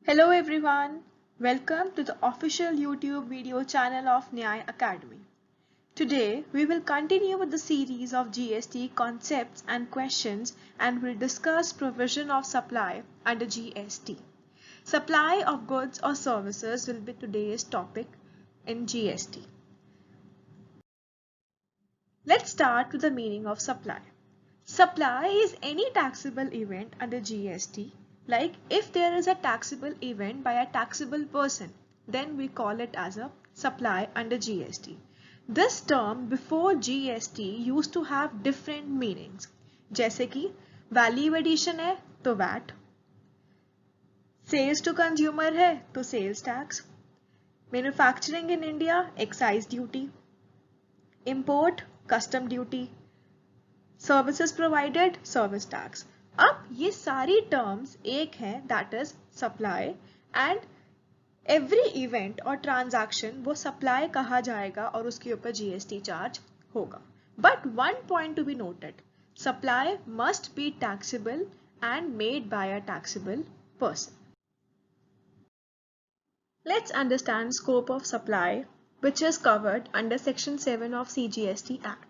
Hello everyone, welcome to the official YouTube video channel of Nyay Academy. Today we will continue with the series of GST concepts and questions and will discuss provision of supply under GST. Supply of goods or services will be today's topic in GST. Let's start with the meaning of supply. Supply is any taxable event under GST. Like if there is a taxable event by a taxable person, then we call it as a supply under GST. This term before GST used to have different meanings. जैसे कि value addition है तो VAT, sales to consumer है तो sales tax, manufacturing in India excise duty, import custom duty, services provided service tax. अब ये सारी terms एक हैं, that is supply, and every event और ट्रांजैक्शन वो सप्लाई कहा जाएगा और उसके ऊपर जीएसटी चार्ज होगा. But one point to be noted, supply must be taxable and made by a taxable person. Let's understand scope of supply, which is covered under Section 7 of CGST Act.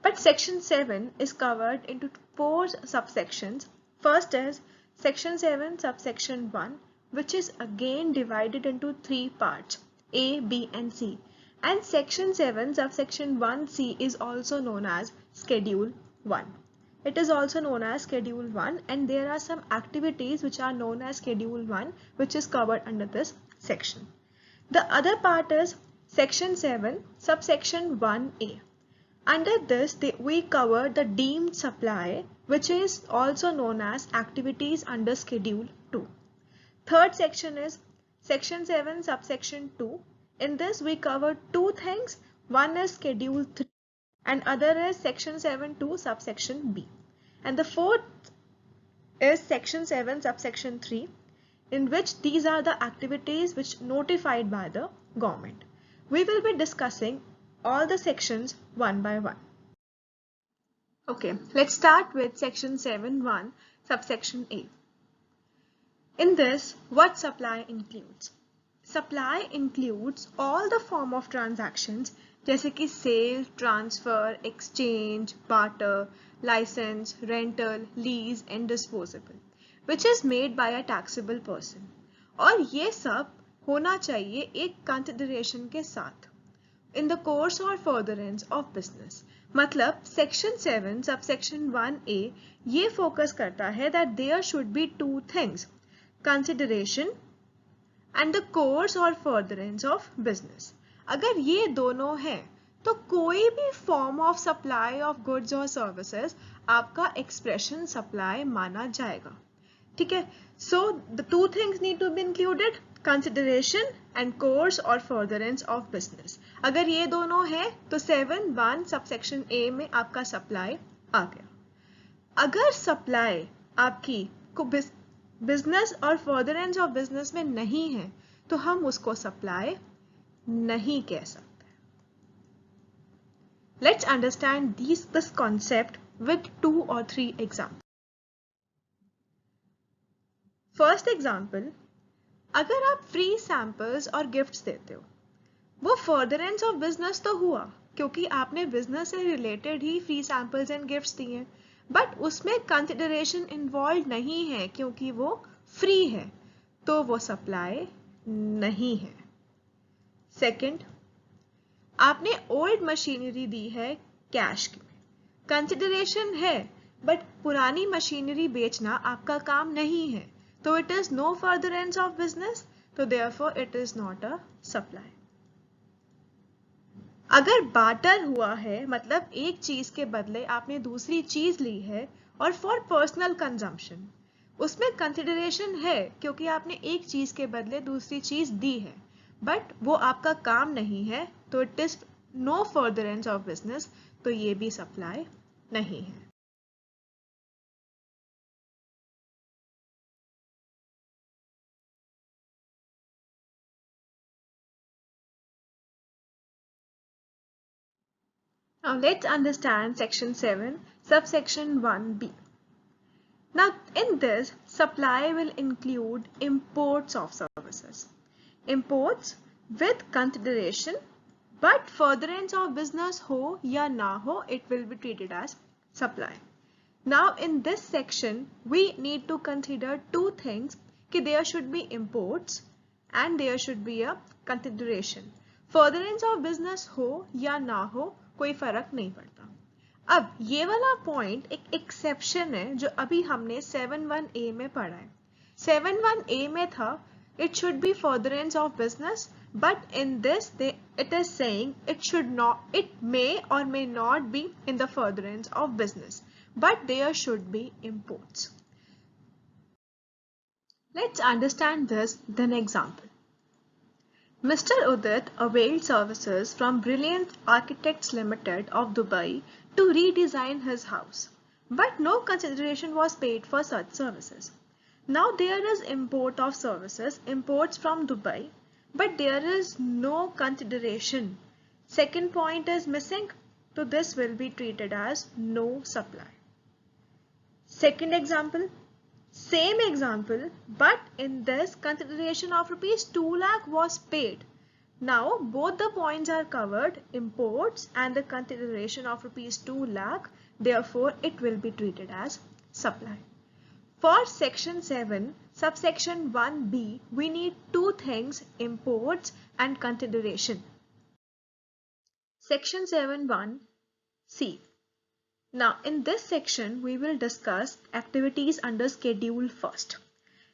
But Section 7 is covered into four subsections. First is Section 7 subsection 1, which is again divided into three parts, A, B and C. And Section 7 subsection 1C is also known as Schedule 1. It is also known as Schedule 1, and there are some activities which are known as Schedule 1 which is covered under this section. The other part is Section 7 subsection 1A. Under this, we cover the deemed supply, which is also known as activities under Schedule 2. Third section is Section 7 subsection 2. In this, we cover two things. One is Schedule 3 and other is Section 7(2) subsection B. And the fourth is Section 7 subsection 3, in which these are the activities which notified by the government. We will be discussing all the sections one by one. Okay, let's start with Section 7(1) subsection A. In this, what supply includes? Supply includes all the form of transactions जैसे कि sale, transfer, exchange, barter, license, rental, lease and disposable, which is made by a taxable person. और ये सब होना चाहिए एक consideration के साथ in the course or furtherance of business. मतलब Section 7 subsection 1A ये focus करता है that there should be two things, consideration and the course or furtherance of business. अगर ये दोनों हैं तो कोई भी form of supply of goods or services आपका expression supply माना जाएगा. ठीक है? So the two things need to be included, consideration and course or furtherance of business. अगर ये दोनों हैं तो 7(1) subsection A में आपका supply आ गया. अगर supply आपकी को बिजनेस और फर्दरेंस ऑफ बिजनेस में नहीं है तो हम उसको सप्लाई नहीं कह सकते. Let's understand this concept with 2 or 3 example. First example, अगर आप फ्री सैंपल्स और गिफ्ट्स देते हो, वो फर्दरेंस ऑफ बिजनेस तो हुआ क्योंकि आपने बिजनेस से related he free samples and gifts दिए, बट उसमें कंसिडरेशन इन्वॉल्व नहीं है क्योंकि वो फ्री है, तो वो सप्लाई नहीं है. सेकंड, आपने ओल्ड मशीनरी दी है कैश में, कंसिडरेशन है बट पुरानी मशीनरी बेचना आपका काम नहीं है, तो it is no furtherance of business, तो therefore it is not a supply. अगर बार्टर हुआ है, मतलब एक चीज के बदले आपने दूसरी चीज ली है और फॉर पर्सनल कंजम्पशन, उसमें कंसिडरेशन है क्योंकि आपने एक चीज के बदले दूसरी चीज दी है, बट वो आपका काम नहीं है, तो it is no furtherance of business, तो ये भी सप्लाई नहीं है. Now let's understand Section 7 subsection 1B. Now in this, supply will include imports of services. Imports with consideration, but furtherance of business ho ya na ho, it will be treated as supply. Now in this section, we need to consider two things, कि there should be imports and there should be a consideration. Furtherance of business हो या ना हो, कोई फर्क नहीं पड़ता. अब ये वाला पॉइंट एक एक्सेप्शन है जो अभी हमने 7(1)(a) में पढ़ा है. 7(1)(a) में था it should be furtherance of business, but in this it is saying it may or may not be in the furtherance of business, but there should be imports. Let's understand this with an example. Mr. Udit availed services from Brilliant Architects Limited of Dubai to redesign his house, but no consideration was paid for such services. Now there is import of services, imports from Dubai, but there is no consideration. Second point is missing, so this will be treated as no supply. Second example, same example, but in this consideration of rupees 2 lakh was paid. Now both the points are covered, imports and the consideration of rupees 2 lakh, therefore it will be treated as supply. For section 7, subsection 1b, we need two things, imports and consideration. Section 7(1)(c). Now in this section, we will discuss activities under schedule first.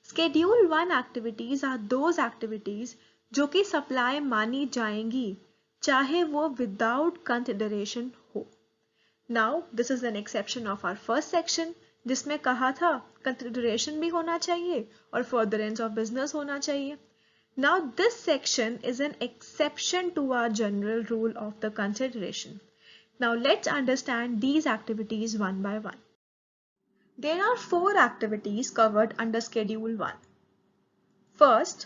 Schedule 1 activities are those activities जो कि supply मानी जाएंगी, चाहे वो without consideration हो. Now this is an exception of our first section, जिसमें कहा था consideration भी होना चाहिए और furtherance of business होना चाहिए. Now this section is an exception to our general rule of the consideration. Now let's understand these activities one by one. There are 4 activities covered under Schedule 1. First,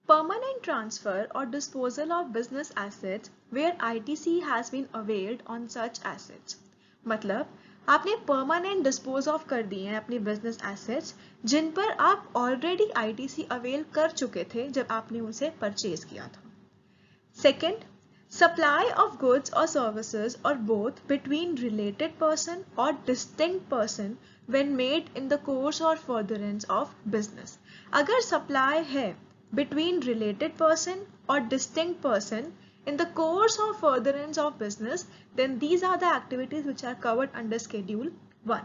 permanent transfer or disposal of business assets where ITC has been availed on such assets. मतलब आपने permanent dispose of कर दिए हैं अपनी business assets जिन पर आप already ITC avail कर चुके थे जब आपने उसे purchase किया था. Second, supply of goods or services or both between related person or distinct person when made in the course or furtherance of business. अगर supply है between related person or distinct person in the course or furtherance of business, then these are the activities which are covered under Schedule 1.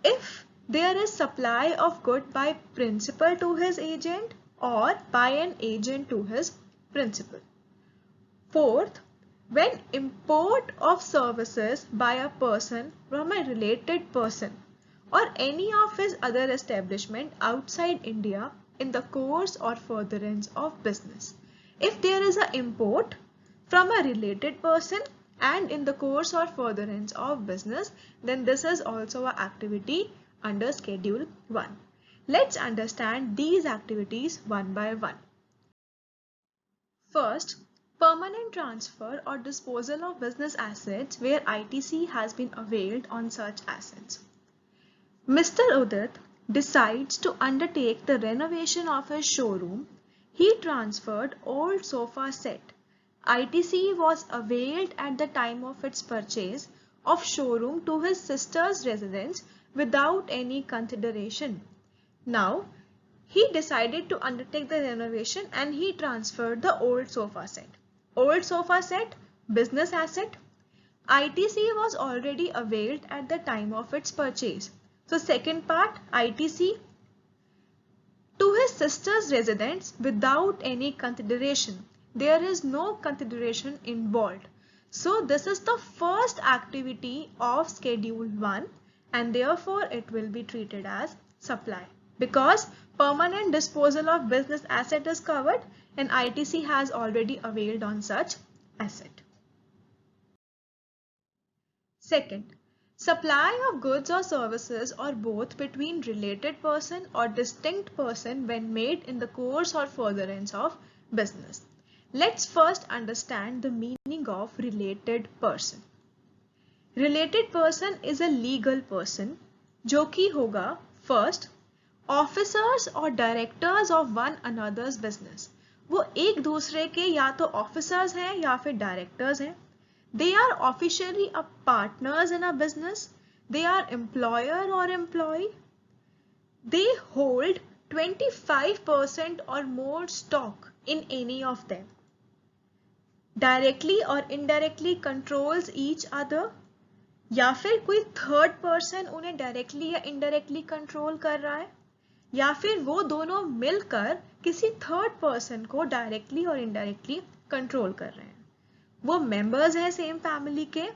If there is supply of good by principal to his agent or by an agent to his principal. Fourth, when import of services by a person from a related person or any of his other establishment outside India in the course or furtherance of business. If there is an import from a related person and in the course or furtherance of business, then this is also an activity under Schedule 1. Let's understand these activities one by one. First, permanent transfer or disposal of business assets where ITC has been availed on such assets. Mr. Udit decides to undertake the renovation of his showroom. He transferred old sofa set. ITC was availed at the time of its purchase of showroom to his sister's residence without any consideration. Now, he decided to undertake the renovation and he transferred the old sofa set. Old sofa set, business asset. ITC was already availed at the time of its purchase. So second part, ITC to his sister's residence without any consideration. There is no consideration involved. So this is the first activity of Schedule 1 and therefore it will be treated as supply. Because permanent disposal of business asset is covered and ITC has already availed on such asset. Second, supply of goods or services or both between related person or distinct person when made in the course or furtherance of business. Let's first understand the meaning of related person. Related person is a legal person जो कि होगा first, officers और directors of one another's business. वो एक दूसरे के या तो ऑफिसर्स हैं या फिर डायरेक्टर्स हैं। They are officially a partners in a business. They are employer और employee. They hold 25% or more stock in any of them. Directly or indirectly controls each other, या फिर कोई थर्ड पर्सन उन्हें directly या indirectly control कर रहा है, या फिर वो दोनों मिलकर किसी थर्ड पर्सन को डायरेक्टली और इनडायरेक्टली कंट्रोल कर रहे हैं। वो मेंबर्स हैं सेम फैमिली के,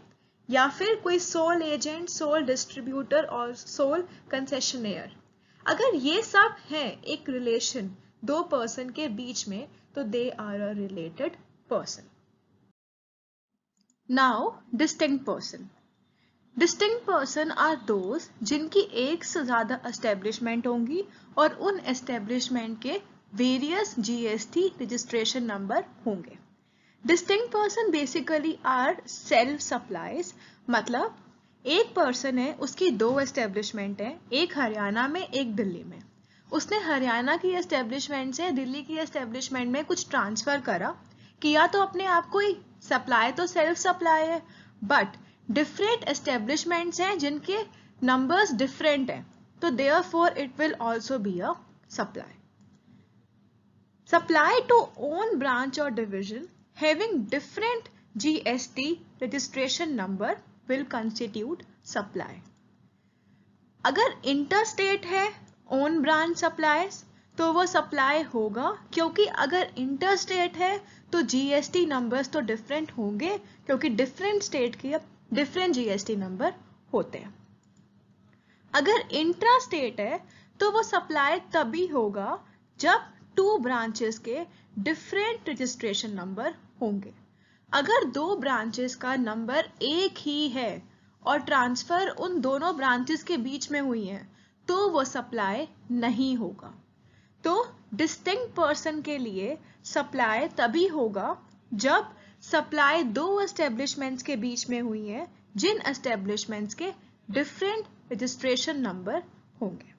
या फिर कोई सोल एजेंट, सोल डिस्ट्रीब्यूटर और सोल कंसेशनर। अगर ये सब हैं एक रिलेशन दो पर्सन के बीच में, तो they are a related person. Now distinct person. Distinct person are those जिनकी एक से ज्यादा एस्टेब्लिशमेंट होंगी और उन एस्टेब्लिशमेंट के वेरियस जीएसटी रजिस्ट्रेशन नंबर होंगे। Distinct person basically are self supplies, मतलब एक पर्सन है, उसकी दो एस्टेब्लिशमेंट है, एक हरियाणा में एक दिल्ली में। उसने हरियाणा की एस्टेब्लिशमेंट से दिल्ली की एस्टेब्लिशमेंट में कुछ ट्रांसफर करा, किया तो अपने आप को ही, सप्लाई तो सेल्फ सप्लाई है, बट डिफरेंट एस्टेब्लिशमेंट्स हैं जिनके नंबर्स डिफरेंट हैं, तो therefore it will also be a supply. Supply to own branch और division having different GST registration number will constitute supply. अगर इंटरस्टेट है ओन ब्रांच सप्लाईज तो वो सप्लाई होगा, क्योंकि अगर इंटरस्टेट है तो जीएसटी नंबर्स तो डिफरेंट होंगे, क्योंकि डिफरेंट स्टेट के डिफरेंट जीएसटी नंबर होते हैं। अगर इंट्रा स्टेट है तो वो सप्लाई तभी होगा जब टू ब्रांचेस के डिफरेंट रजिस्ट्रेशन नंबर होंगे। अगर दो ब्रांचेस का नंबर एक ही है और ट्रांसफर उन दोनों ब्रांचेस के बीच में हुई है, तो वो सप्लाई नहीं होगा। तो डिस्टिंक्ट पर्सन के लिए सप्लाई तभी होगा जब सप्लाई दो एस्टेब्लिशमेंट्स के बीच में हुई है, जिन एस्टेब्लिशमेंट्स के डिफरेंट रजिस्ट्रेशन नंबर होंगे।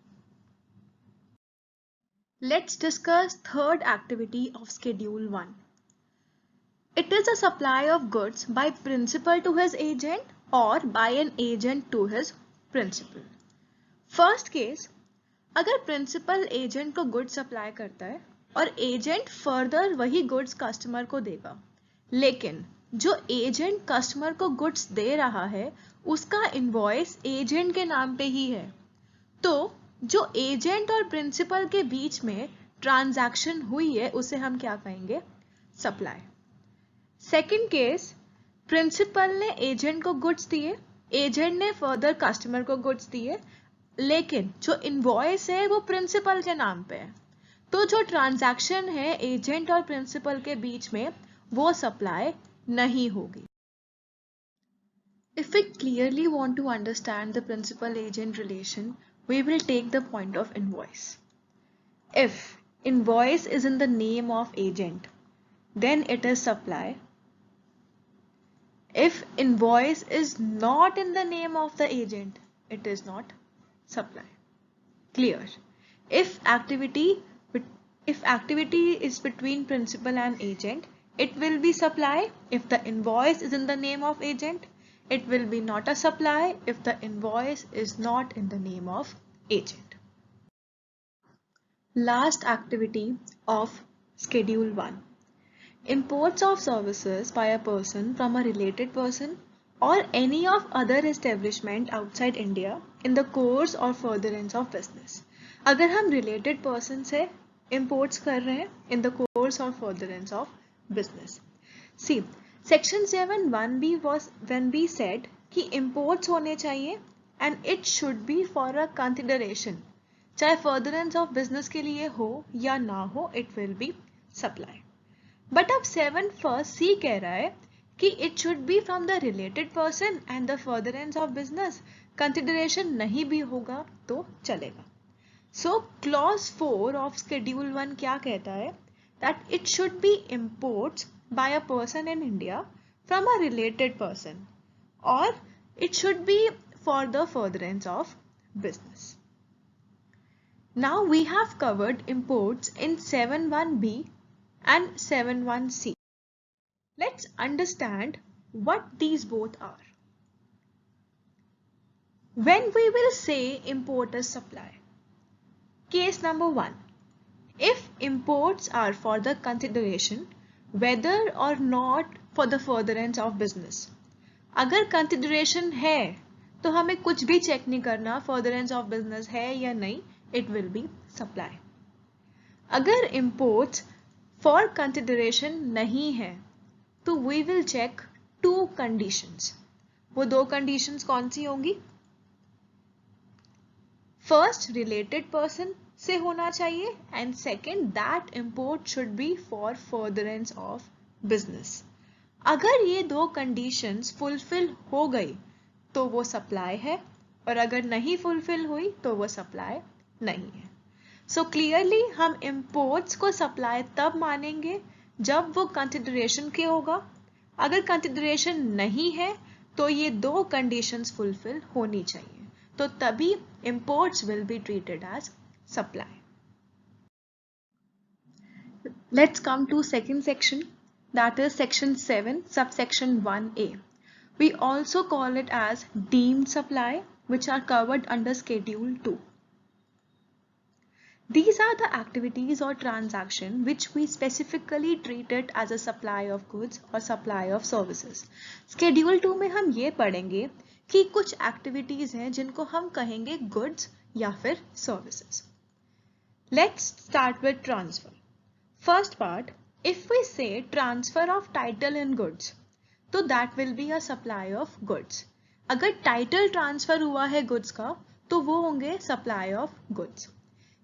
Let's discuss third activity of Schedule 1. It is a supply of goods by principal to his agent or by an agent to his principal. First case, अगर principal agent को goods supply करता है और agent further वही goods customer को देगा, लेकिन जो agent customer को goods दे रहा है उसका invoice agent के नाम पे ही है, तो जो एजेंट और प्रिंसिपल के बीच में ट्रांजैक्शन हुई है उसे हम क्या कहेंगे? सप्लाई। सेकंड केस, प्रिंसिपल ने एजेंट को गुड्स दिए, एजेंट ने फर्दर कस्टमर को गुड्स दिए, लेकिन जो इनवॉइस है वो प्रिंसिपल के नाम पे है, तो जो ट्रांजैक्शन है एजेंट और प्रिंसिपल के बीच में वो सप्लाई नहीं होगी। If we clearly want to understand the principal-agent relation, we will take the point of invoice. If invoice is in the name of agent, then it is supply. If invoice is not in the name of the agent, it is not supply. Clear? If activity is between principal and agent, it will be supply. If the invoice is in the name of agent, it will be not a supply if the invoice is not in the name of agent. Last activity of Schedule 1. Imports of services by a person from a related person or any of other establishment outside India in the course or furtherance of business. अगर हम related person से imports कर रहे हैं in the course or furtherance of business. See, Section 7(1)(b) was when we said कि imports होने चाहिए and it should be for a consideration. चाहे furtherance of business के लिए हो या ना हो, it will be supply. But अब 7(1)(c) कह रहा है कि it should be from the related person and the furtherance of business. Consideration नहीं भी होगा तो चलेगा. So clause 4 of Schedule 1 क्या कहता है? That it should be imports by a person in India from a related person, or it should be for the furtherance of business. Now we have covered imports in 7.1b and 7.1c. Let's understand what these both are. When we will say import is supply, case number 1, if imports are for the consideration whether or not for the furtherance of business, अगर consideration है तो हमें कुछ भी check नहीं करना furtherance of business है या नहीं, it will be supply. अगर imports for consideration नहीं है तो we will check 2 conditions. वो 2 conditions कौन सी होंगी? First, related person से होना चाहिए and second, that import should be for furtherance of business. अगर ये 2 conditions fulfill हो गई तो वो supply है और अगर नहीं fulfill हुई तो वो supply नहीं है. So clearly हम imports को supply तब मानेंगे जब वो consideration के होगा. अगर consideration नहीं है तो ये 2 conditions fulfill होनी चाहिए, तो तभी imports will be treated as supply. Let's come to second section, that is section 7 subsection 1a. We also call it as deemed supply, which are covered under schedule 2. These are the activities or transaction which we specifically treat it as a supply of goods or supply of services. Schedule 2 में हम ये पढ़ेंगे कि कुछ activities हैं जिनको हम कहेंगे goods या फिर services. Let's start with transfer. First part, if we say transfer of title in goods, तो that will be a supply of goods. अगर title transfer हुआ है goods का तो वो होंगे supply of goods.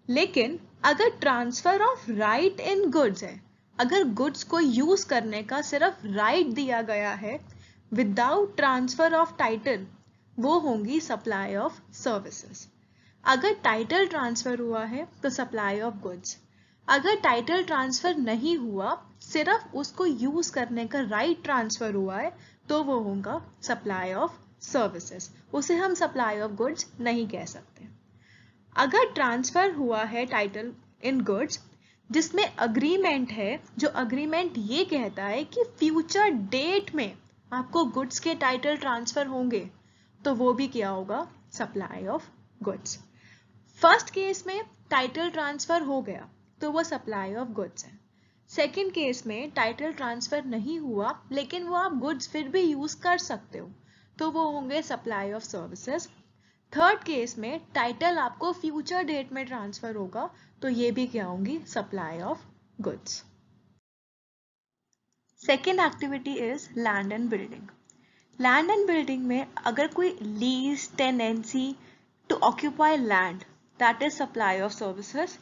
लेकिन अगर transfer of right in goods है, अगर गुड्स को यूज करने का सिर्फ राइट दिया गया है विदाउट ट्रांसफर ऑफ टाइटल, वो होंगी सप्लाई ऑफ सर्विसेज. अगर टाइटल ट्रांसफर हुआ है तो सप्लाई ऑफ गुड्स. अगर टाइटल ट्रांसफर नहीं हुआ, सिर्फ उसको यूज करने का राइट ट्रांसफर हुआ है, तो वो होगा सप्लाई ऑफ सर्विसेज. उसे हम सप्लाई ऑफ गुड्स नहीं कह सकते. अगर ट्रांसफर हुआ है टाइटल इन गुड्स जिसमें अग्रीमेंट है, जो अग्रीमेंट ये कहता है कि फ्यूचर डेट में आपको गुड्स के टाइटल ट्रांसफर होंगे, तो वो भी क्या होगा? Supply of goods. First case में टाइटल ट्रांसफर हो गया तो वो सप्लाई ऑफ गुड्स है. सेकेंड केस में टाइटल ट्रांसफर नहीं हुआ लेकिन वो आप गुड्स फिर भी यूज कर सकते हो, तो वो होंगे supply of services. Third case में टाइटल आपको फ्यूचर डेट में ट्रांसफर होगा, तो ये भी क्या होंगी? Supply of goods. Second activity is land and building. Land and building में अगर कोई lease, tenancy to occupy land, that is supply of services.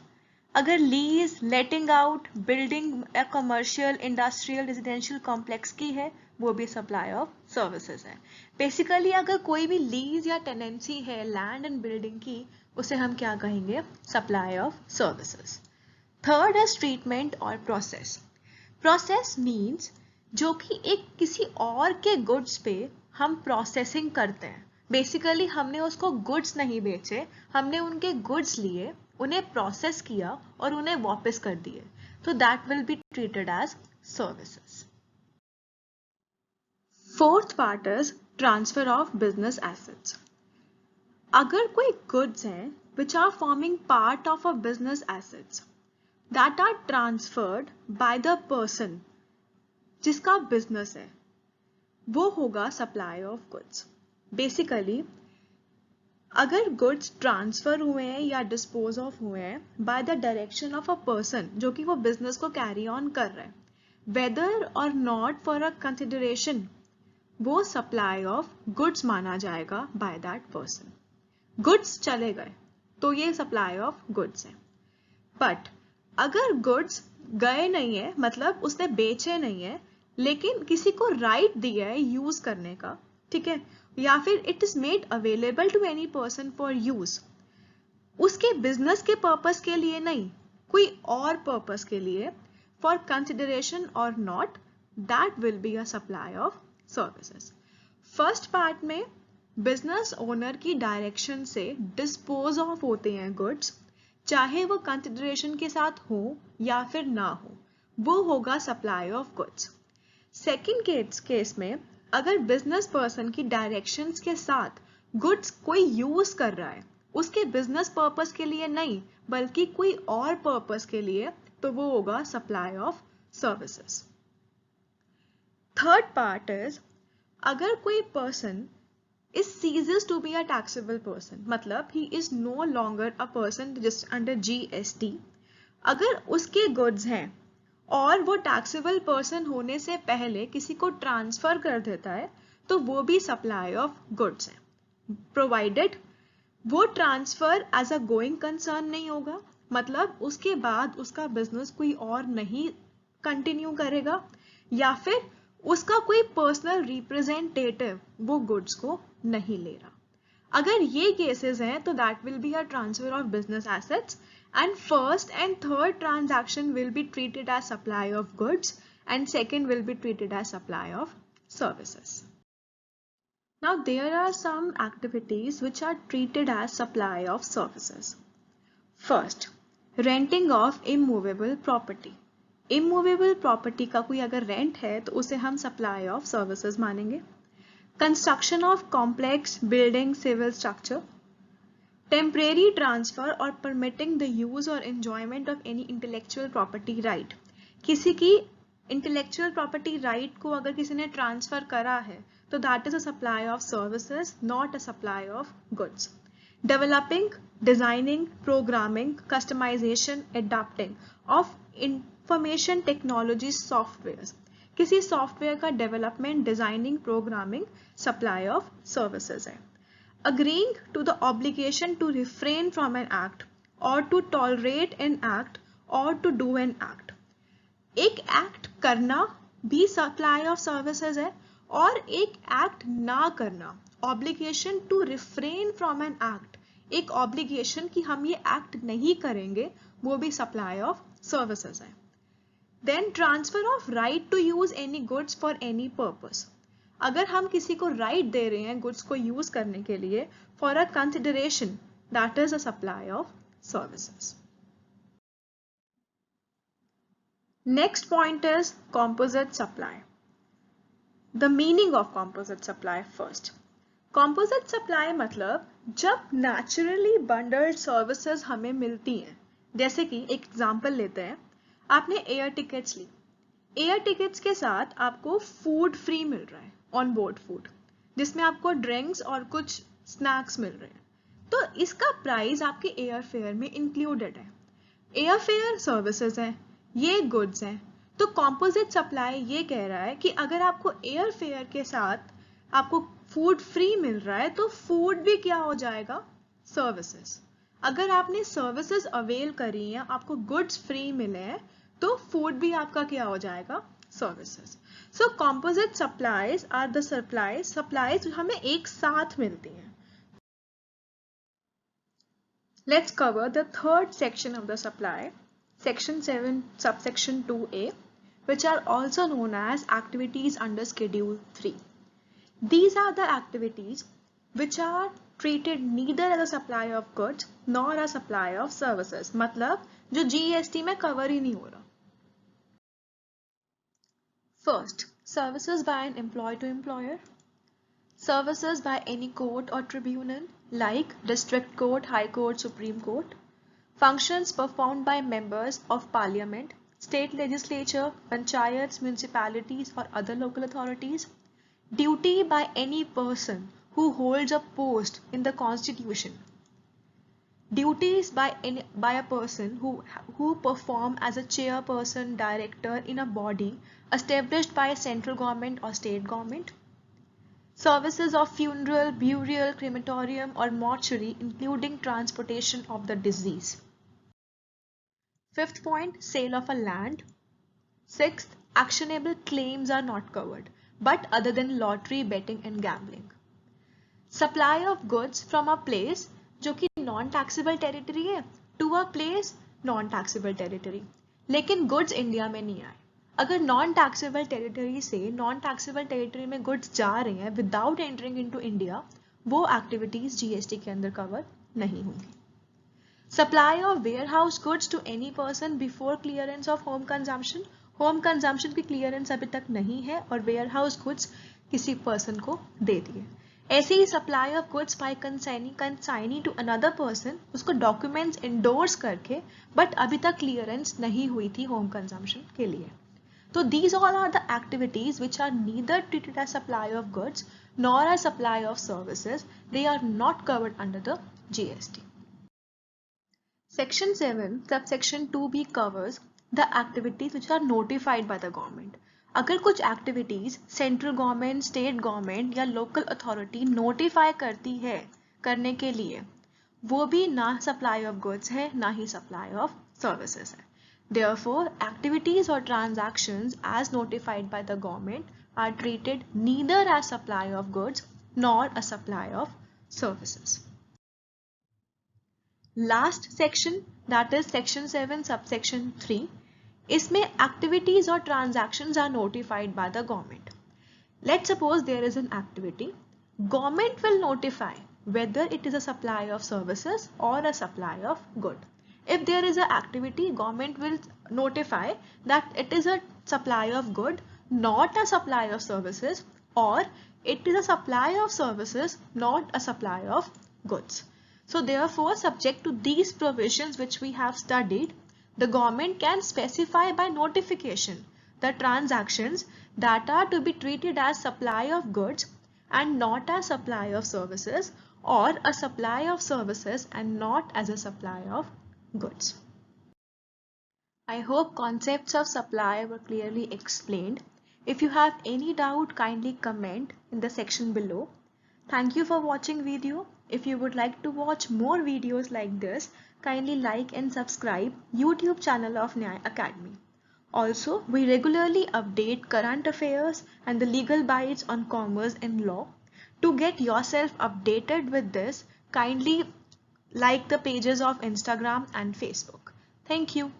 अगर लीज, लेटिंग आउट, बिल्डिंग या कमर्शियल, इंडस्ट्रियल, रेजिडेंशियल कॉम्प्लेक्स की है, वो भी सप्लाई ऑफ सर्विसेज है. बेसिकली अगर कोई भी लीज या टेनेंसी है लैंड एंड बिल्डिंग की, उसे हम क्या कहेंगे? Supply of services. Third is treatment और प्रोसेस. प्रोसेस मीन्स जो कि एक किसी और के गुड्स पे हम प्रोसेसिंग करते हैं. बेसिकली हमने उसको गुड्स नहीं बेचे, हमने उनके गुड्स लिए, उन्हें प्रोसेस किया और उन्हें वापस कर दिए, तो that will be treated as services. Fourth part is transfer of business assets. अगर कोई गुड्स हैं which are forming part of a business assets that are transferred by the person जिसका बिजनेस है, वो होगा सप्लाई ऑफ गुड्स. बेसिकली अगर goods transfer हुए हैं या डिस्पोज ऑफ हुए हैं by the direction of a person जो कि वो बिजनेस को कैरी ऑन कर रहा है, वेदर और नॉट फॉर अ कंसिडरेशन, वो सप्लाई ऑफ गुड्स माना जाएगा बाय दैट पर्सन. गुड्स चले गए तो ये सप्लाई ऑफ गुड्स है. बट अगर गुड्स गए नहीं है, मतलब उसने बेचे नहीं है लेकिन किसी को राइट दिया है यूज करने का, ठीक है, या फिर it is made available to any person for use, उसके बिजनेस के पर्पस के लिए नहीं, कोई और पर्पस के लिए, फॉर कंसिडरेशन और not, that will be a supply of services. First part में बिजनेस ओनर की डायरेक्शन से डिस्पोज ऑफ होते हैं गुड्स, चाहे वो कंसिडरेशन के साथ हो या फिर ना हो, वो होगा supply of goods. Second case में अगर बिजनेस पर्सन की डायरेक्शंस के साथ गुड्स कोई यूज कर रहा है, उसके बिजनेस पर्पस के लिए नहीं बल्कि कोई और पर्पस के लिए, तो वो होगा supply of services. Third part is अगर कोई person is ceases to be a taxable person, मतलब he is no longer a person just under GST, अगर उसके गुड्स हैं और वो टैक्सेबल पर्सन होने से पहले किसी को ट्रांसफर कर देता है, तो वो भी सप्लाई ऑफ गुड्स है, प्रोवाइडेड वो transfer as a going concern नहीं होगा, मतलब उसके बाद उसका बिजनेस कोई और नहीं कंटिन्यू करेगा, या फिर उसका कोई पर्सनल रिप्रेजेंटेटिव वो गुड्स को नहीं ले रहा। अगर ये केसेस हैं तो that will be a transfer of business assets and first and third transaction will be treated as supply of goods and second will be treated as supply of services. Now there are some activities which are treated as supply of services. First, renting of immovable property. Immovable property का कोई अगर rent है तो उसे हम supply of services मानेंगे। Construction of complex building civil structure, temporary transfer और permitting the use और enjoyment of any intellectual property right. किसी की इंटेलेक्चुअल प्रॉपर्टी राइट को अगर किसी ने ट्रांसफर करा है तो that is a supply of services, not a supply of goods. Developing, designing, programming, customization, adapting of information technology software, किसी सॉफ्टवेयर का development, designing, programming supply of services है। Agreeing to the obligation to refrain from an act or to tolerate an act or to do an act. एक act करना भी supply of services है और एक act ना करना, obligation to refrain from an act, एक ऑब्लिगेशन कि हम ये एक्ट नहीं करेंगे, वो भी सप्लाई ऑफ सर्विसेज है। Then transfer of right to use any goods for any purpose, अगर हम किसी को राइट दे रहे हैं गुड्स को यूज करने के लिए for a consideration, that is a supply of services. Next point is composite supply. The meaning of composite supply first. Composite supply मतलब जब naturally bundled services हमें मिलती हैं, जैसे कि एक एग्जांपल लेते हैं, आपने एयर टिकट्स ली, एयर टिकट्स के साथ आपको फूड फ्री मिल रहा है, ऑन बोर्ड फूड, जिसमें आपको ड्रिंक्स और कुछ स्नैक्स मिल रहे हैं, तो इसका प्राइस आपके एयर फेयर में इंक्लूडेड है। एयर फेयर सर्विसेज है, ये गुड्स हैं, तो कॉम्पोजिट सप्लाई ये कह रहा है कि अगर आपको एयर फेयर के साथ आपको फूड फ्री मिल रहा है तो फूड भी क्या हो जाएगा, सर्विसेज। अगर आपने सर्विसेज अवेल करी हैं, आपको गुड्स फ्री मिले हैं, तो फूड भी आपका क्या हो जाएगा, services. So composite supplies are the supplies जो हमें एक साथ मिलती हैं। Let's cover the third section of the supply, Section 7, subsection 2A, which are also known as activities under Schedule 3. These are the activities which are treated neither as a supply of goods nor a supply of services. मतलब जो GST में cover ही नहीं हो रहा. First, services by an employee to employer. Services by any court or tribunal like District Court, High Court, Supreme Court. Functions performed by members of parliament, state legislature, panchayats, municipalities or other local authorities. Duty by any person who holds a post in the constitution. Duties by a person who perform as a chairperson, director in a body established by central government or state government. Services of funeral, burial, crematorium or mortuary including transportation of the deceased. Fifth point, sale of a land. Sixth, actionable claims are not covered, but other than lottery, betting and gambling. Supply of goods from a place जो कि non-taxable territory है to a place non-taxable territory. लेकिन goods India में नहीं आए. अगर non-taxable territory से non-taxable territory में goods जा रहे हैं without entering into India, वो एक्टिविटीज जीएसटी के अंदर कवर नहीं होंगी। Supply of warehouse goods to any person before clearance of home consumption, home consumption की क्लियरेंस अभी तक नहीं है और वेयरहाउस गुड्स किसी पर्सन को दे दिए। ऐसे ही supply of goods by consignee to another person, उसको डॉक्यूमेंट्स इंडोर्स करके बट अभी तक क्लियरेंस नहीं हुई थी होम कंजम्पशन के लिए। तो these all are the activities which are neither treated as supply of goods nor as supply of services. They are not covered under the GST. Section 7 subsection 2b covers the activities which are notified by the government. अगर कुछ activities central government, state government या local authority notify करती है करने के लिए, वो भी ना सप्लाई ऑफ गुड्स है ना ही सप्लाई ऑफ सर्विसेज है। Therefore, activities or transactions as notified by the government are treated neither as supply of goods nor a supply of services. Last section, that is section 7 subsection 3. इसमें activities or transactions are notified by the government. Let's suppose there is an activity. Government will notify whether it is a supply of services or a supply of good. If there is an activity, government will notify that it is a supply of good, not a supply of services, or it is a supply of services, not a supply of goods. So therefore, subject to these provisions which we have studied, the government can specify by notification the transactions that are to be treated as supply of goods and not as supply of services, or a supply of services and not as a supply of goods. I hope concepts of supply were clearly explained. If you have any doubt, kindly comment in the section below. Thank you for watching video. If you would like to watch more videos like this, kindly like and subscribe YouTube channel of Nyaya Academy. Also, we regularly update current affairs and the legal bites on commerce and law. To get yourself updated with this, kindly like the pages of Instagram and Facebook. Thank you.